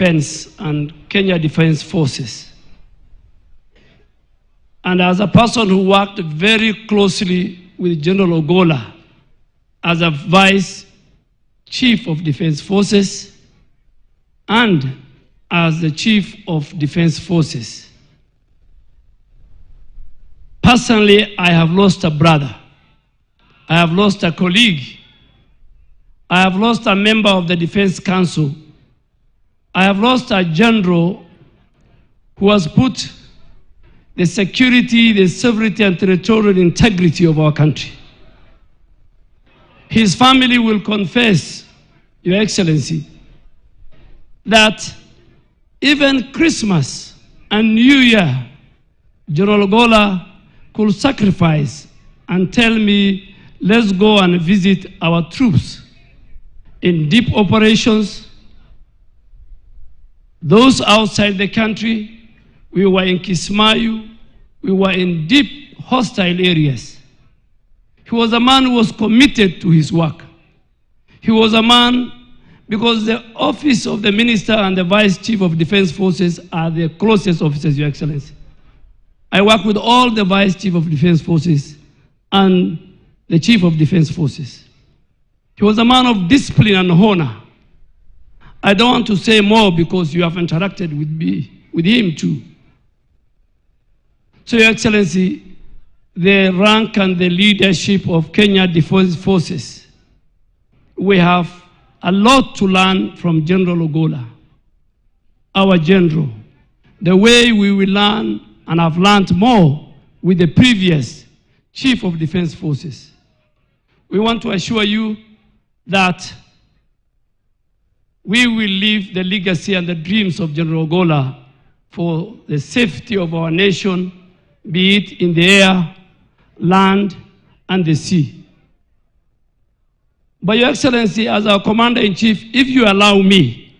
Defense and Kenya Defense Forces. And as a person who worked very closely with General Ogolla as a Vice Chief of Defense Forces and as the Chief of Defense Forces, personally, I have lost a brother. I have lost a colleague. I have lost a member of the Defense Council. I have lost a general who has put the security, the sovereignty, and territorial integrity of our country. His family will confess, Your Excellency, that even Christmas and New Year, General Ogolla could sacrifice and tell me, let's go and visit our troops in deep operations. Those outside the country, we were in Kismayu, we were in deep hostile areas. He was a man who was committed to his work. He was a man, because the office of the Minister and the Vice Chief of Defense Forces are the closest officers, Your Excellency. I work with all the Vice Chief of Defense Forces and the Chief of Defense Forces. He was a man of discipline and honor. I don't want to say more because you have interacted with him too. So, Your Excellency, the rank and the leadership of Kenya Defense Forces, we have a lot to learn from General Ogolla, our general. The way we will learn and have learned more with the previous Chief of Defense Forces. We want to assure you that we will leave the legacy and the dreams of General Ogolla for the safety of our nation, be it in the air, land, and the sea. But Your Excellency, as our Commander-in-Chief, if you allow me,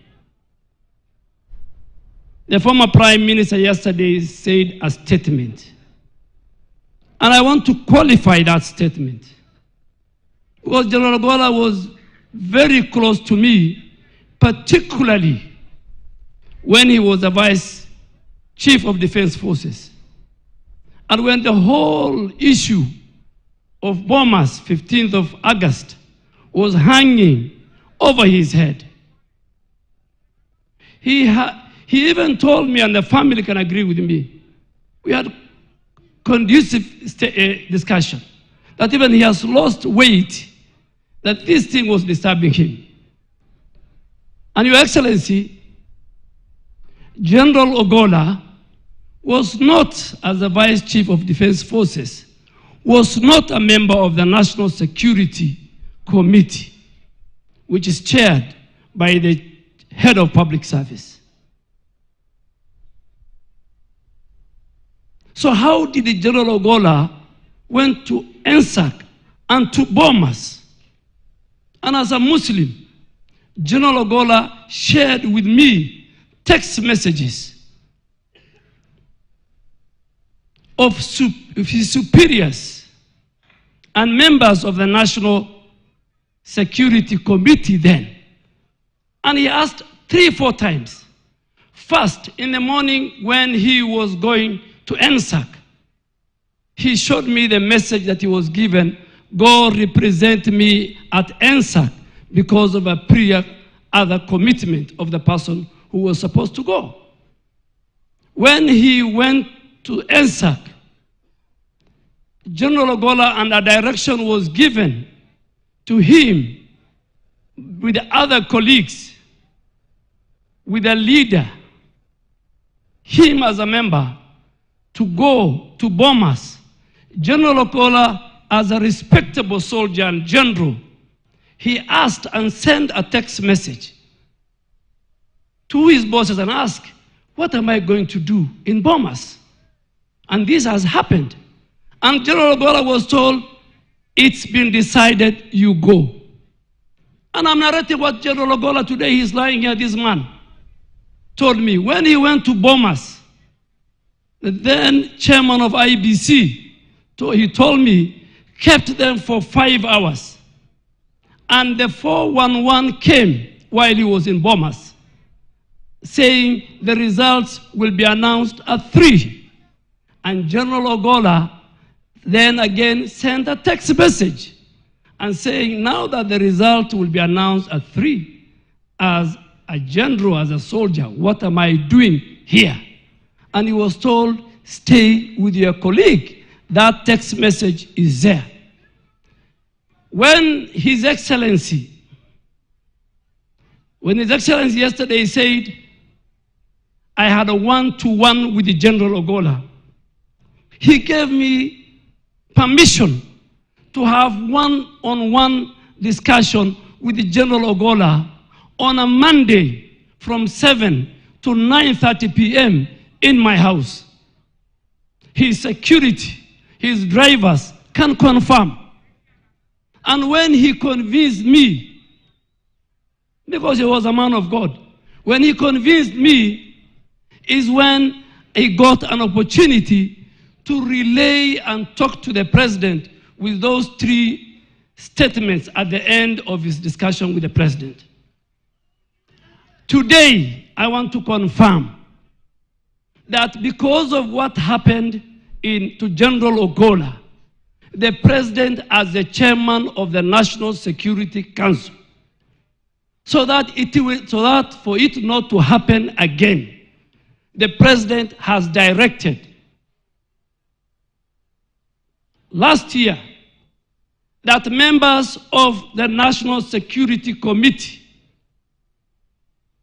the former Prime Minister yesterday said a statement. And I want to qualify that statement. Because General Ogolla was very close to me, particularly when he was the Vice Chief of Defense Forces. And when the whole issue of bombers, 15th of August, was hanging over his head, he even told me, and the family can agree with me, we had conducive discussion, that even he has lost weight, that this thing was disturbing him. And Your Excellency, General Ogolla was not, as the Vice Chief of Defense Forces, was not a member of the National Security Committee, which is chaired by the Head of Public Service. So how did the General Ogolla went to NSAC and to bombers? And as a Muslim, General Ogolla shared with me text messages of his superiors and members of the National Security Committee then. And he asked 3-4 times. First, in the morning when he was going to NSAC, he showed me the message that he was given, go represent me at NSAC, because of a prior other commitment of the person who was supposed to go. When he went to NSAC, General Ogolla, and a direction was given to him with the other colleagues, with a leader, him as a member, to go to bombers. General Ogolla, as a respectable soldier and general, he asked and sent a text message to his bosses and asked, what am I going to do in bombers? And this has happened. And General Ogolla was told, it's been decided, you go. And I'm narrating what General Ogolla today, he's lying here, this man told me, when he went to bombers, the then chairman of IBC, he told me, kept them for 5 hours. And the 411 came while he was in bombers. saying the results will be announced at 3. And General Ogolla then again sent a text message and saying, now that the result will be announced at 3, as a general, as a soldier, what am I doing here? And he was told, stay with your colleague. That text message is there. When His Excellency yesterday said, I had a one-to-one with the General Ogolla, he gave me permission to have one-on-one discussion with the General Ogolla on a Monday from 7 to 9:30 p.m. in my house. His security, his drivers can confirm. And when he convinced me, because he was a man of God, when he convinced me is when he got an opportunity to relay and talk to the president with those 3 statements at the end of his discussion with the president. Today, I want to confirm that because of what happened to General Ogolla, the president as the chairman of the National Security Council, so that for it not to happen again, the president has directed last year that members of the National Security Committee,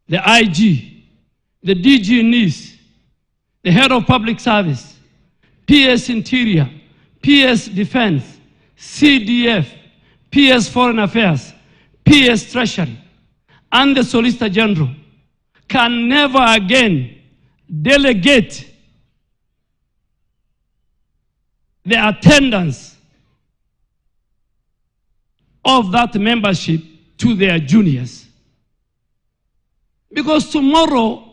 the IG, the DG NIS, the head of public service, PS Interior, PS Defense, CDF, PS Foreign Affairs, PS Treasury, and the Solicitor General can never again delegate the attendance of that membership to their juniors. Because tomorrow,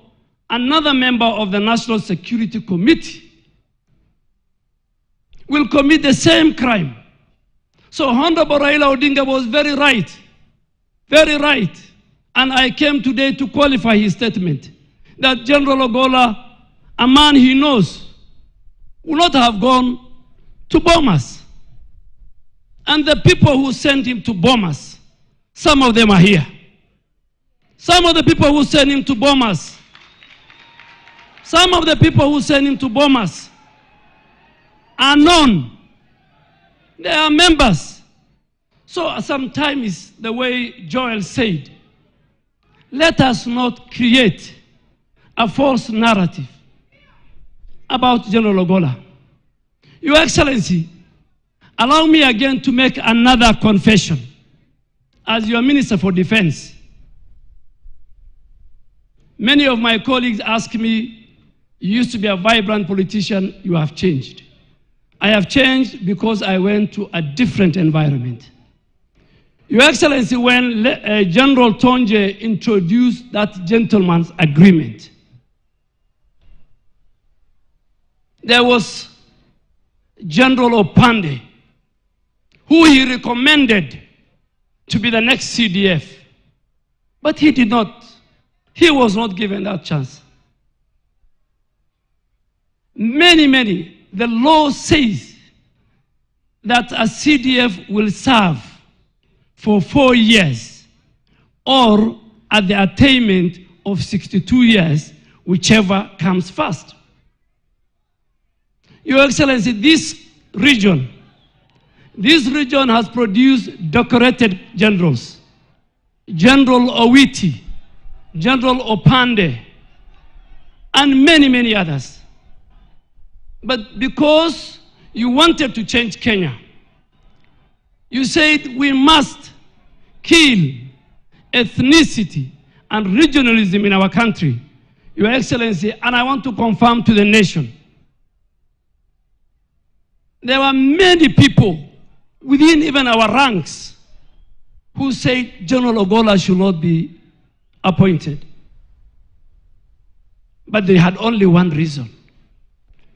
another member of the National Security Committee will commit the same crime. So Honorable Raila Odinga was very right. Very right. And I came today to qualify his statement that General Ogolla, a man he knows, would not have gone to bomb us. And the people who sent him to bomb us, some of them are here. Some of the people who sent him to bomb us, some of the people who sent him to bomb us are known. They are members. So sometimes, the way Joel said, let us not create a false narrative about General Ogolla. Your Excellency, allow me again to make another confession as your Minister for Defense. Many of my colleagues ask me, you used to be a vibrant politician, you have changed. I have changed because I went to a different environment. Your Excellency, when General Tonje introduced that gentleman's agreement, there was General Opande, who he recommended to be the next CDF. But he did not. He was not given that chance. The law says that a CDF will serve for 4 years or at the attainment of 62 years, whichever comes first. Your Excellency, this region has produced decorated generals. General Owiti, General Opande, and many others. But because you wanted to change Kenya, you said we must kill ethnicity and regionalism in our country, Your Excellency, and I want to confirm to the nation, there were many people within even our ranks who said General Ogolla should not be appointed. But they had only one reason.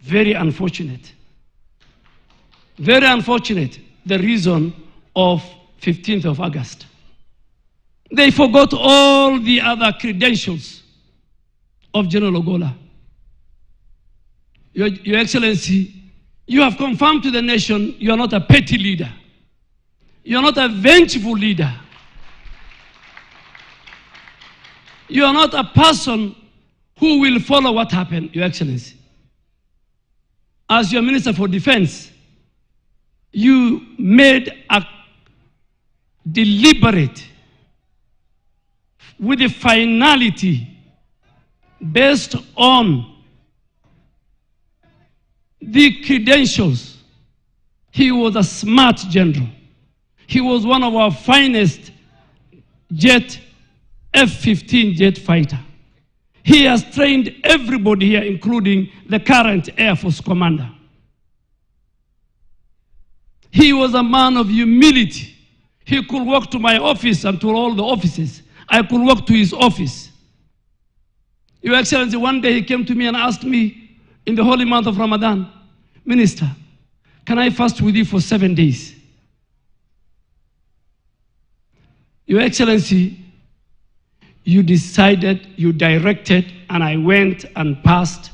Very unfortunate. Very unfortunate, the reason of 15th of August. They forgot all the other credentials of General Ogolla. Your Excellency, you have confirmed to the nation you are not a petty leader. You are not a vengeful leader. You are not a person who will follow what happened, Your Excellency. As your Minister for Defense, you made a deliberate, with a finality, based on the credentials. He was a smart general. He was one of our finest F-15 jet fighter. He has trained everybody here, including the current Air Force commander. He was a man of humility. He could walk to my office and to all the offices. I could walk to his office. Your Excellency, one day he came to me and asked me in the holy month of Ramadan, Minister, can I fast with you for 7 days? Your Excellency, you decided, you directed, and I went and passed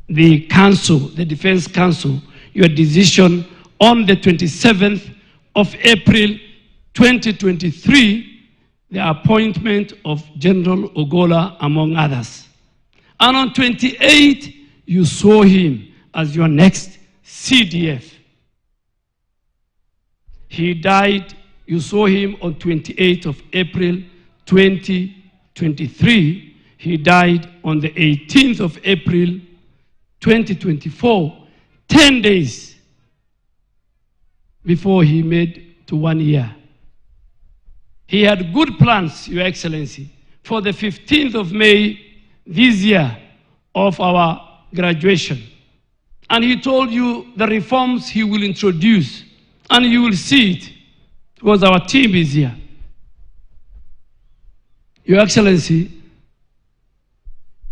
the council, the Defense Council, your decision on the 27th of April 2023, the appointment of General Ogolla, among others. And on 28th, you saw him as your next CDF. He died, you saw him on 28th of April 2023. He died on the 18th of April 2024, 10 days before he made to 1 year. He had good plans, Your Excellency, for the 15th of May this year of our graduation. And he told you the reforms he will introduce, and you will see it because our team is here. Your Excellency,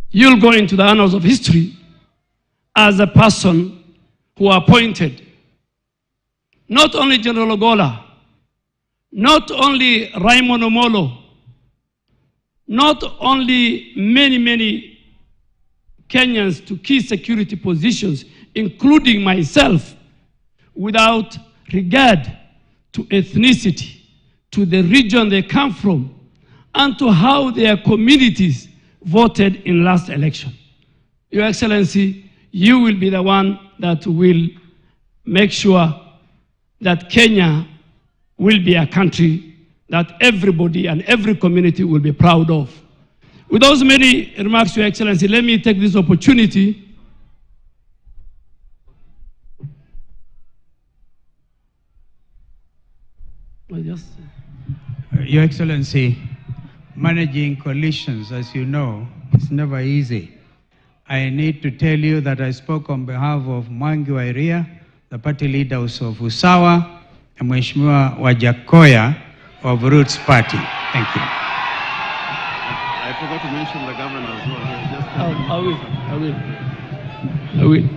you'll go into the annals of history as a person who appointed not only General Ogolla, not only Raymond Omolo, not only many Kenyans to key security positions, including myself, without regard to ethnicity, to the region they come from, and to how their communities voted in last election. Your Excellency, you will be the one that will make sure that Kenya will be a country that everybody and every community will be proud of. With those many remarks, Your Excellency, let me take this opportunity Your Excellency, managing coalitions, as you know, is never easy. I need to tell you that I spoke on behalf of Mwangi Wairia, the party leaders of Usawa, and Mheshimiwa Wajakoya of Roots Party. Thank you. I forgot to mention the governor as well. I will.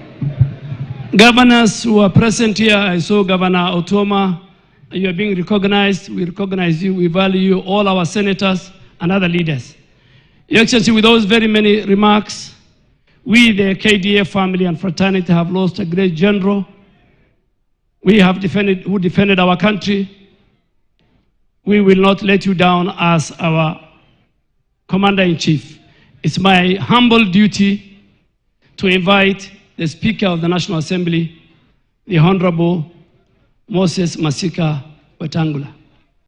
Governors who are present here, I saw Governor Otoma. You are being recognized. We recognize you. We value you, all our senators and other leaders. Your Excellency, with those very many remarks, we, the KDF family and fraternity, have lost a great general. We have who defended our country. We will not let you down as our Commander-in-Chief. It's my humble duty to invite the Speaker of the National Assembly, the Honorable Moses Masika Wetangula.